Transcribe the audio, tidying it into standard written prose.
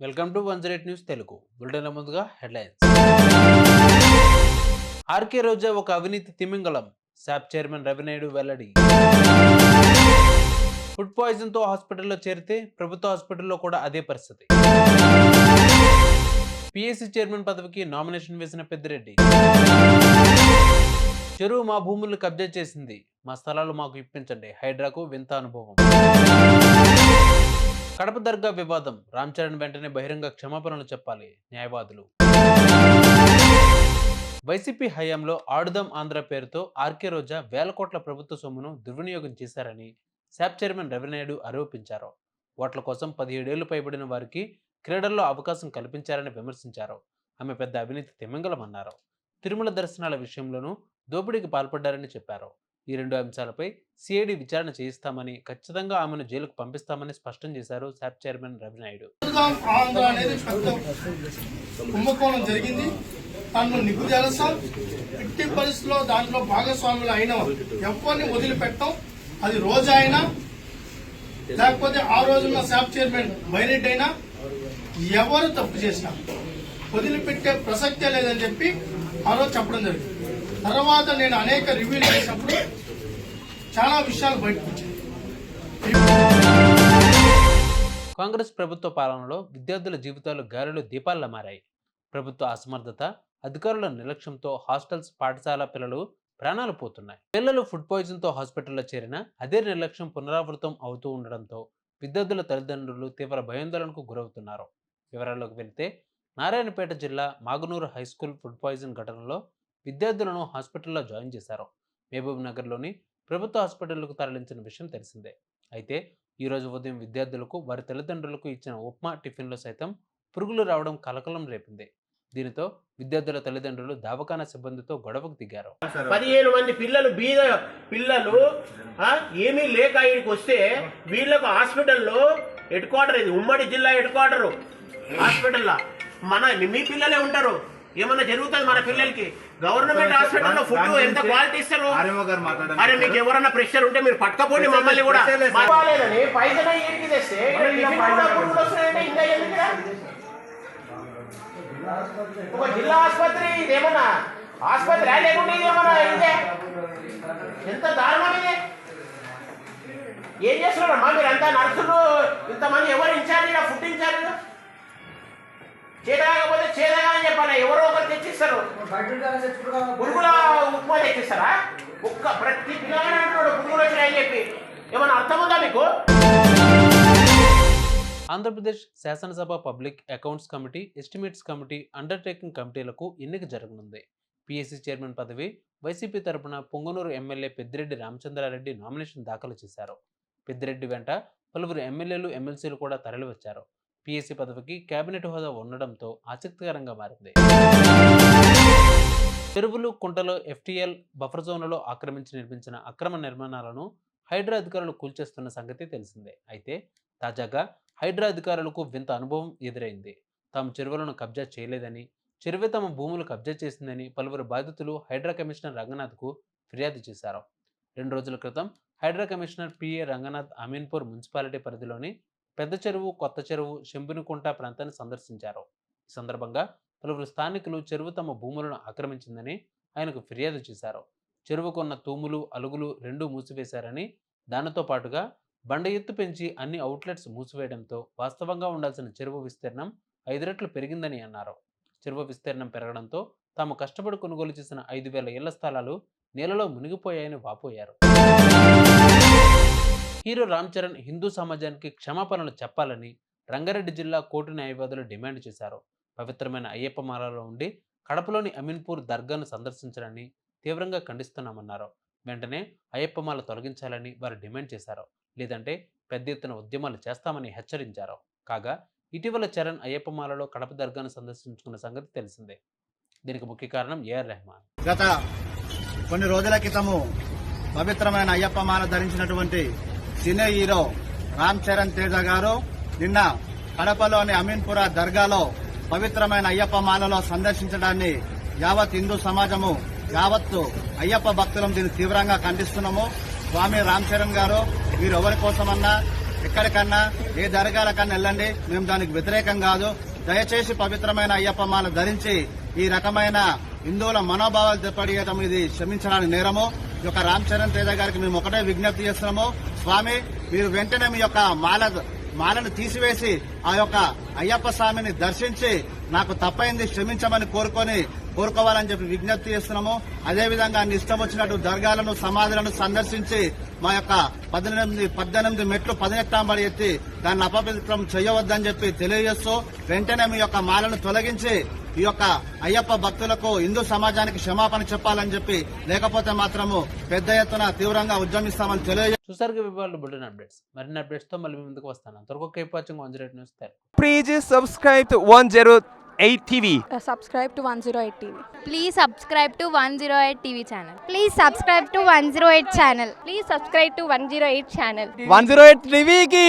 Welcome to 108 news Telugu బులెటిన్ల ముందుగా headlines. RK రోజా ఒక అవినీతి తిమింగలం, శాప్ చైర్మన్ రవినాయుడు వెల్లడి. ఫుడ్ పాయిజన్ తో హాస్పిటల్లో చేరితే ప్రభుత్వ హాస్పిటల్లో కూడా అదే పరిస్థితి. పిఎస్సి చైర్మన్ పదవికి నామినేషన్ వేసిన పెద్దిరెడ్డి. చెరువు మా భూములను కబ్జా చేసింది, మా స్థలాలు మాకు ఇప్పించండి, హైడ్రాకు వింత అనుభవం. కడప దర్గా వివాదం, రామ్ చరణ్ వెంటనే బహిరంగ క్షమాపణలు చెప్పాలి, న్యాయవాదులు. వైసీపీ హయాంలో ఆడుదాం ఆంధ్ర పేరుతో ఆర్కే రోజా వేల కోట్ల ప్రభుత్వ సొమ్మును దుర్వినియోగం చేశారని శాప్ చైర్మన్ రవినాయుడు ఆరోపించారు. ఓట్ల కోసం 17 ఏళ్లు పైబడిన వారికి క్రీడల్లో అవకాశం కల్పించారని విమర్శించారు. ఆమె పెద్ద అవినీతి తిమింగలమన్నారు. తిరుమల దర్శనాల విషయంలోనూ దోపిడీకి పాల్పడ్డారని చెప్పారు. ఈ రెండు అంశాలపై సిఐడి విచారణ చేయిస్తామని, ఖచ్చితంగా ఆమెను జైలుకు పంపిస్తామని స్పష్టం చేశారు శాప్ చైర్మన్ రవినాయుడు. కుంభకోణం జరిగింది. దాంట్లో నిగ్గు జలసాం ఎట్టి పరిస్థితుల్లో దాంట్లో భాగస్వాములు అయిన ఎవరిని వదిలిపెట్టం. అది రోజా అయినా లేకపోతే ఆ రోజున్న శాప్ చైర్మన్ బైరెడ్డి అయినా ఎవరు తప్పు చేసినా వదిలిపెట్టే ప్రసక్తే లేదని చెప్పి ఆ రోజు చెప్పడం జరిగింది. తర్వాత నేను అనేక రివ్యూలు చేసినప్పుడు చాలా విషయాలు బయటకు వచ్చాయి. కాంగ్రెస్ ప్రభుత్వ పాలనలో విద్యార్థుల జీవితాలు గాలిలో దీపాల్లా మారాయి. ప్రభుత్వ అసమర్థత, అధికారుల నిర్లక్ష్యంతో హాస్టల్స్, పాఠశాల పిల్లలు ప్రాణాలు పోతున్నాయి. పిల్లలు ఫుడ్ పాయిజన్ తో హాస్పిటల్లో చేరినా అదే నిర్లక్ష్యం పునరావృతం అవుతూ ఉండడంతో విద్యార్థుల తల్లిదండ్రులు తీవ్ర భయాందోళనకు గురవుతున్నారు. వివరాల్లోకి వెళితే, నారాయణపేట జిల్లా మాగునూరు హైస్కూల్ ఫుడ్ పాయిజన్ ఘటనలో విద్యార్థులను హాస్పిటల్లో జాయిన్ చేశారు. మహబూబ్ నగర్లోని ప్రభుత్వ హాస్పిటల్కు తరలించిన విషయం తెలిసిందే. అయితే ఈ రోజు ఉదయం విద్యార్థులకు, వారి తల్లిదండ్రులకు ఇచ్చిన ఉప్మా టిఫిన్లో సైతం పురుగులు రావడం కలకలం రేపింది. దీనితో విద్యార్థుల తల్లిదండ్రులు దవాఖానా సిబ్బందితో గొడవకు దిగారు. 17 మంది పిల్లలు, బీద పిల్లలు ఏమీ లేక ఇక్కడికి వస్తే వీళ్ళకు హాస్పిటల్లో హెడ్ క్వార్టర్, ఇది ఉమ్మడి జిల్లా హెడ్ క్వార్టర్ హాస్పిటల్లో మీ పిల్లలే ఉంటారు. ఏమన్నా జరుగుతుంది మన పిల్లలకి? గవర్నమెంట్ హాస్పిటల్లో ఫుడ్ ఎంత క్వాలిటీ ఇస్తారు? అరే మీకు ఎవరన్నా ప్రెషర్ ఉంటే మీరు పట్టుకపోండి మమ్మల్ని కూడా. పైసలు ఏంటి తెస్తే ఒక జిల్లా ఆసుపత్రి, ఇదేమన్నా ఆసుపత్రి లేకుండా ఇదేమన్నా ఇదే? ఎంత దారుణం ఇది! ఏం చేస్తున్నారమ్మా మీరు అంతా? నర్సులు ఇంతమంది ఎవరు ఇన్ఛార్జ్? ఫుడ్ ఇన్ఛార్జ్ చేదగాకపోతే చేదగా అని చెప్పాలి. ఎవరో ఒకరు తెచ్చిస్తారు. పురుగుల ఉప్మా తెచ్చిస్తారా? ప్రతి పిల్లగానే అంటున్నాడు పురుగులు వచ్చినాయని చెప్పి. ఏమన్నా అర్థం ఉందా మీకు? ఆంధ్రప్రదేశ్ శాసనసభ public accounts committee, estimates committee, undertaking కమిటీలకు ఎన్నిక జరగనుంది. పిఎస్సి చైర్మన్ పదవి వైసీపీ తరపున పొంగనూరు ఎమ్మెల్యే పెద్దిరెడ్డి రామచంద్రారెడ్డి నామినేషన్ దాఖలు చేశారు. పెద్దిరెడ్డి వెంట పలువురు ఎమ్మెల్యేలు, ఎమ్మెల్సీలు కూడా తరలివచ్చారు. పిఎస్సి పదవికి కేబినెట్ హోదా ఉండడంతో ఆసక్తికరంగా మారింది. చెరువులు, కుంటలు, ఎఫ్టీఎల్ బఫర్ జోన్లలో ఆక్రమించి నిర్మించిన అక్రమ నిర్మాణాలను హైడ్రా అధికారులు కూల్చేస్తున్న సంగతి తెలిసిందే. అయితే తాజాగా హైడ్రా అధికారులకు వింత అనుభవం ఎదురైంది. తాము చెరువులను కబ్జా చేయలేదని, చెరువే తమ భూములు కబ్జా చేసిందని పలువురు బాధితులు హైడ్రా కమిషనర్ రంగనాథ్కు ఫిర్యాదు చేశారు. 2 రోజుల క్రితం Hydraa commissioner PA Ranganath Ameenpur municipality పరిధిలోని పెద్ద చెరువు, కొత్త చెరువు, శంభునికుంట ప్రాంతాన్ని సందర్శించారు. ఈ సందర్భంగా పలువురు స్థానికులు చెరువు తమ భూములను ఆక్రమించిందని ఆయనకు ఫిర్యాదు చేశారు. చెరువుకున్న తూములు, అలుగులు 2 మూసివేశారని, దానితో పాటుగా బండ ఎత్తు పెంచి అన్ని అవుట్లెట్స్ మూసివేయడంతో వాస్తవంగా ఉండాల్సిన చెరువు విస్తీర్ణం 5 రెట్లు పెరిగిందని అన్నారు. చెరువు విస్తీర్ణం పెరగడంతో తాము కష్టపడి కొనుగోలు చేసిన 5,000 ఇళ్ల స్థలాలు నీళ్ళలో మునిగిపోయాయని వాపోయారు. హీరో రామ్ చరణ్ హిందూ సమాజానికి క్షమాపణలు చెప్పాలని రంగారెడ్డి జిల్లా కోర్టు న్యాయవాదులు డిమాండ్ చేశారు. పవిత్రమైన అయ్యప్ప మాలలో ఉండి కడపలోని అమీన్పూర్ దర్గాను సందర్శించాలని తీవ్రంగా ఖండిస్తున్నామన్నారు. వెంటనే అయ్యప్పమాల తొలగించాలని వారు డిమాండ్ చేశారు. లేదంటే పెద్ద ఎత్తున ఉద్యమాలు చేస్తామని హెచ్చరించారు. కాగా ఇటీవల చరణ్ అయ్యప్పమాలలో కడప దర్గాను సందర్శించుకున్న సంగతి తెలిసిందే. దీనికి ముఖ్య కారణం ఏఆర్ రెహమాన్. గత కొన్ని రోజుల క్రితము పవిత్రమైన అయ్యప్పమాల ధరించినటువంటి సినీ హీరో రామ్ చరణ్ తేజ గారు నిన్న కడపలోని అమీన్పుర దర్గాలో పవిత్రమైన అయ్యప్పమాలలో సందర్శించడాన్ని యావత్ హిందూ సమాజము, యావత్తు అయ్యప్ప భక్తులం దీన్ని తీవ్రంగా ఖండిస్తున్నాము. స్వామి రామ్ చరణ్ గారు మీరు ఎవరి కోసమన్నా ఎక్కడికన్నా ఏ దర్గాలకన్నా వెళ్ళండి, మేము దానికి వ్యతిరేకం కాదు. దయచేసి పవిత్రమైన అయ్యప్ప మాల ధరించి ఈ రకమైన హిందువుల మనోభావాలు దెబ్బతీయటం ఇది క్షమించడానికి నేరము. ఈ యొక్క రామ్ చరణ్ తేజ గారికి మేము ఒకటే విజ్ఞప్తి చేస్తున్నాము, స్వామి మీరు వెంటనే మీ యొక్క మాలను తీసివేసి ఆ యొక్క అయ్యప్ప స్వామిని దర్శించి నాకు తప్పైంది క్షమించమని కోరుకోవాలని చెప్పి విజ్ఞప్తి చేస్తున్నాము. అదేవిధంగా అన్ని ఇష్టం వచ్చినట్టు దర్గాలను సమాధులను సందర్శించి మా యొక్క 18 మెట్లు 18 బడి ఎత్తి దాన్ని అపవిత్రం చేయవద్దని చెప్పి తెలియజేస్తూ వెంటనే మీ యొక్క మాలను తొలగించి ఈ యొక్క అయ్యప్ప భక్తులకు హిందూ సమాజానికి క్షమాపణ చెప్పాలని చెప్పి, లేకపోతే మాత్రము పెద్ద ఎత్తున తీవ్రంగా ఉద్యమిస్తామని తెలియజేస్తూ చూసారుగా విభాగాలు బులెటిన్ అప్డేట్స్. మరిన్ని అప్డేట్స్ తో మళ్ళీ మీ ముందుకు వస్తాను. అంతవరకు keep watching 108 news. Please subscribe to 108 TV. Subscribe to 108 TV. Please subscribe to 108 TV channel. Please subscribe to 108 channel. Please subscribe to 108 channel. 108 TV ki